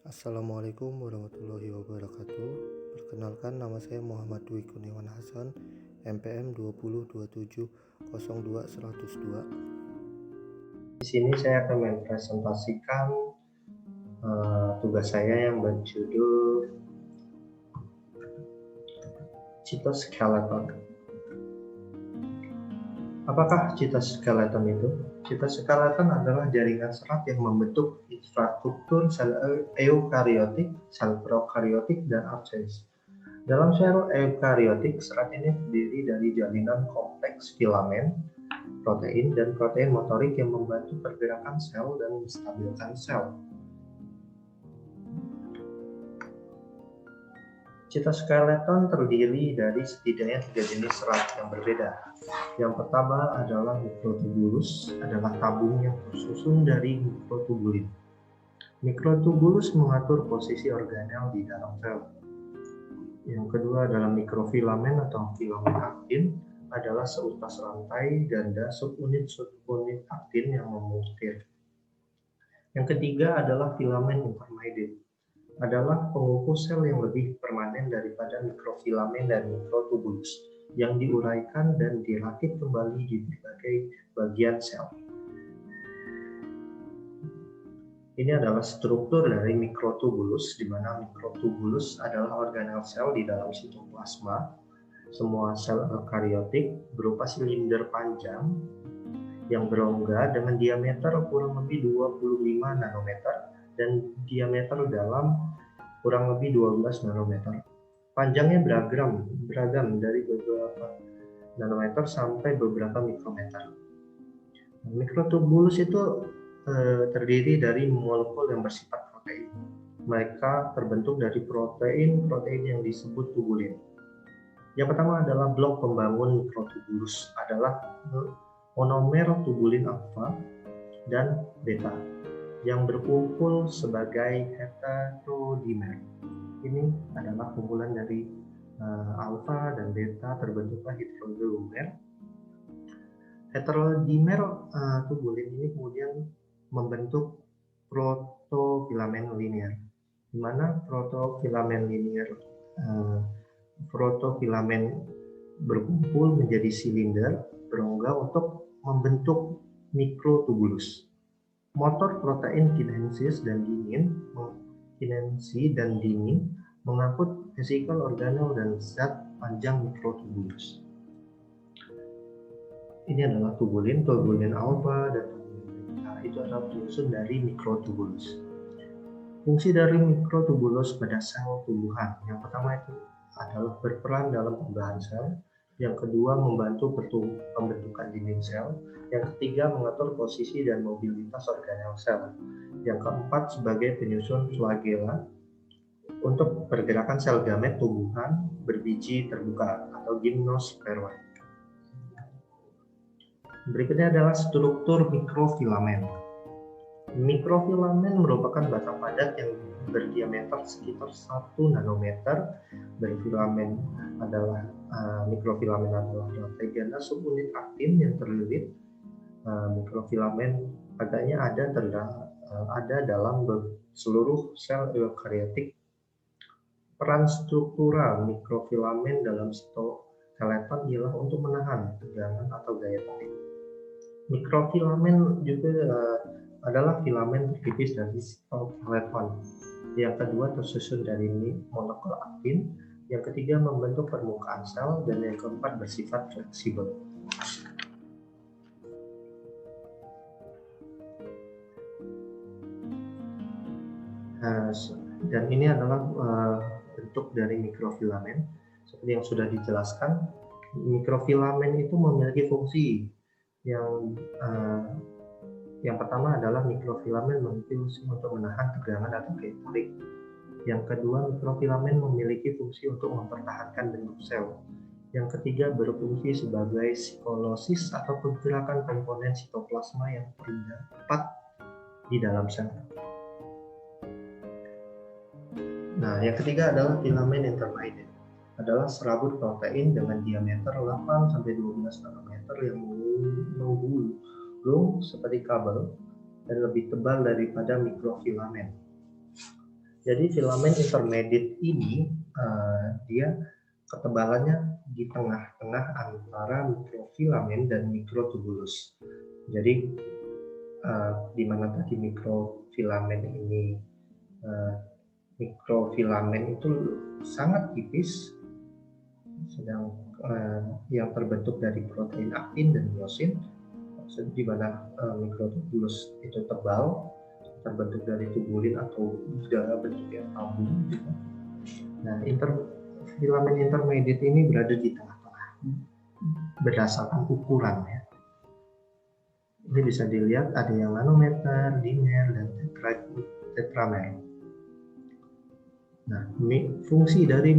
Assalamualaikum warahmatullahi wabarakatuh. Perkenalkan, nama saya Muhammad Dwi Kurniawan Hasan, MPM 2027020102. Di sini saya akan mempresentasikan tugas saya yang berjudul cytoskeleton. Apakah cytoskeleton itu? Cytoskeleton adalah jaringan serat yang membentuk infrastruktur sel eukariotik, sel prokariotik, dan archaeus. Dalam sel eukariotik, serat ini terdiri dari jalinan kompleks filamen, protein, dan protein motorik yang membantu pergerakan sel dan menstabilkan sel. Cytoskeleton terdiri dari setidaknya 3 jenis serat yang berbeda. Yang pertama adalah mikrotubulus, adalah tabung yang tersusun dari mikrotubulin. Mikrotubulus mengatur posisi organel di dalam sel. Yang kedua adalah mikrofilamen atau filamen aktin, adalah seutas rantai ganda subunit aktin yang memutir. Yang ketiga adalah filamen intermediate, adalah pengukuh sel yang lebih permanen daripada mikrofilamen dan mikrotubulus yang diuraikan dan dirakit kembali di berbagai bagian sel. Ini adalah struktur dari mikrotubulus, di mana mikrotubulus adalah organel sel di dalam sitoplasma. Semua sel eukariotik berupa silinder panjang yang berongga dengan diameter kurang lebih 25 nanometer dan diameter dalam kurang lebih 12 nanometer. Panjangnya beragam dari beberapa nanometer sampai beberapa mikrometer. Mikrotubulus itu terdiri dari molekul yang bersifat protein. Mereka terbentuk dari protein yang disebut tubulin. Yang pertama adalah blok pembangun mikrotubulus, adalah monomer tubulin alfa dan beta yang berkumpul sebagai heterodimer. Ini adalah kumpulan dari alfa dan beta terbentuklah heterodimer. Heterodimer tubulin ini kemudian membentuk protofilamen linier, di mana protofilamen berkumpul menjadi silinder berongga untuk membentuk mikrotubulus. Motor protein kinensi dan dinin mengangkut vesikel organel dan zat panjang mikrotubulus. Ini adalah tubulin alfa dan tubulin beta. Itu adalah penyusun dari mikrotubulus. Fungsi dari mikrotubulus pada sel tumbuhan. Yang pertama itu adalah berperan dalam pembuahan sel. Yang kedua, membantu pembentukan dinding sel. Yang ketiga, mengatur posisi dan mobilitas organel sel. Yang keempat, sebagai penyusun flagella untuk pergerakan sel gamet tumbuhan berbiji terbuka atau gimnosperma. Berikutnya adalah struktur mikrofilamen. Mikrofilamen merupakan batang padat yang berdiameter sekitar 1 nanometer. Mikrofilamen adalah rantai ganda subunit aktin yang terlilit. Mikrofilamen agaknya ada dalam seluruh sel eukariotik. Peran struktural mikrofilamen dalam sitoskeleton ialah untuk menahan tegangan atau gaya tarik. Mikrofilamen juga adalah filamen tertipis dari sitoskeleton. Yang kedua tersusun dari molekul aktin. Yang ketiga membentuk permukaan sel, dan yang keempat bersifat fleksibel. Dan ini adalah bentuk dari mikrofilamen. Seperti yang sudah dijelaskan, mikrofilamen itu memiliki fungsi yang pertama adalah mikrofilamen memiliki fungsi untuk menahan tegangan atau gaya tarik. Yang kedua, mikrofilamen memiliki fungsi untuk mempertahankan bentuk sel. Yang ketiga, berfungsi sebagai siklosis atau pergerakan komponen sitoplasma yang terdapat di dalam sel. Nah, yang ketiga adalah filamen intermediate, adalah serabut protein dengan diameter 8-12 nanometer yang menggulung seperti kabel dan lebih tebal daripada mikrofilamen. Jadi filamen intermediate ini dia ketebalannya di tengah-tengah antara mikrofilamen dan mikrotubulus. Jadi di mana tadi mikrofilamen ini mikrofilamen itu sangat tipis, sedang yang terbentuk dari protein aktin dan miosin, di mana mikrotubulus itu tebal, terbentuk dari tubulin atau dalam bentuknya tabung. Nah, filamen intermediate ini berada di tengah-tengah berdasarkan ukuran ya. Ini bisa dilihat ada yang nanometer, dimer, dan tetramer. Nah, fungsi dari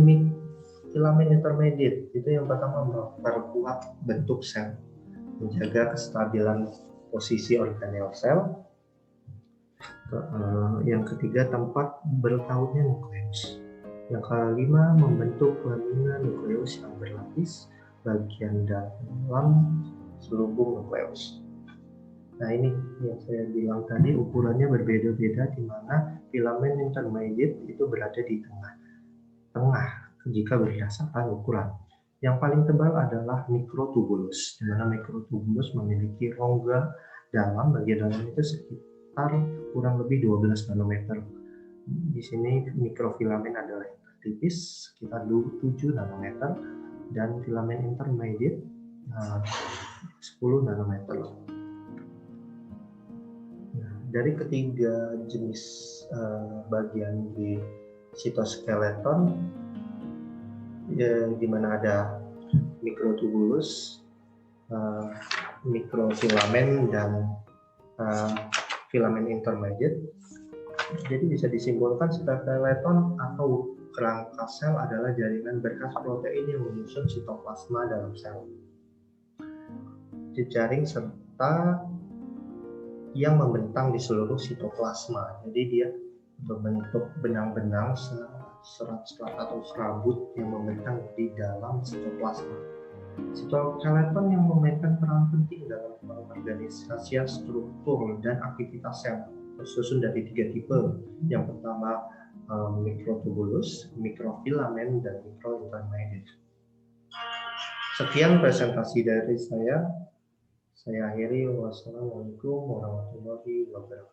filamen intermediate itu yang pertama memperkuat bentuk sel, menjaga kestabilan posisi organel sel. Yang ketiga, tempat bertautnya nukleus. Yang kelima, membentuk lamina nukleus yang berlapis bagian dalam selubung nukleus. Nah, ini yang saya bilang tadi, ukurannya berbeda-beda, di mana filamen intermediate itu berada di tengah-tengah jika berdasarkan ukuran. Yang paling tebal adalah mikrotubulus, di mana mikrotubulus memiliki rongga dalam, bagian dalam itu sekitar kurang lebih 12 nanometer. Di sini mikrofilamen adalah yang tertipis, sekitar 7 nanometer, dan filamen intermediate 10 nanometer. Nah, dari ketiga jenis bagian di sitoskeleton, di mana ada mikrotubulus, mikrofilamen, dan filamen intermediate. Jadi bisa disimpulkan sitoskeleton atau kerangka sel adalah jaringan berkas protein yang menyusun sitoplasma dalam sel. Jejaring serta yang membentang di seluruh sitoplasma. Jadi dia berbentuk benang-benang, serat-serat atau serabut yang membentang di dalam sitoplasma. Sitoskeleton yang memainkan peran penting dalam pengorganisasian struktur dan aktivitas sel, tersusun dari 3 tipe. Yang pertama mikrotubulus, mikrofilamen, dan mikrointermediate. Sekian presentasi dari saya. Saya akhiri. Wassalamualaikum warahmatullahi wabarakatuh.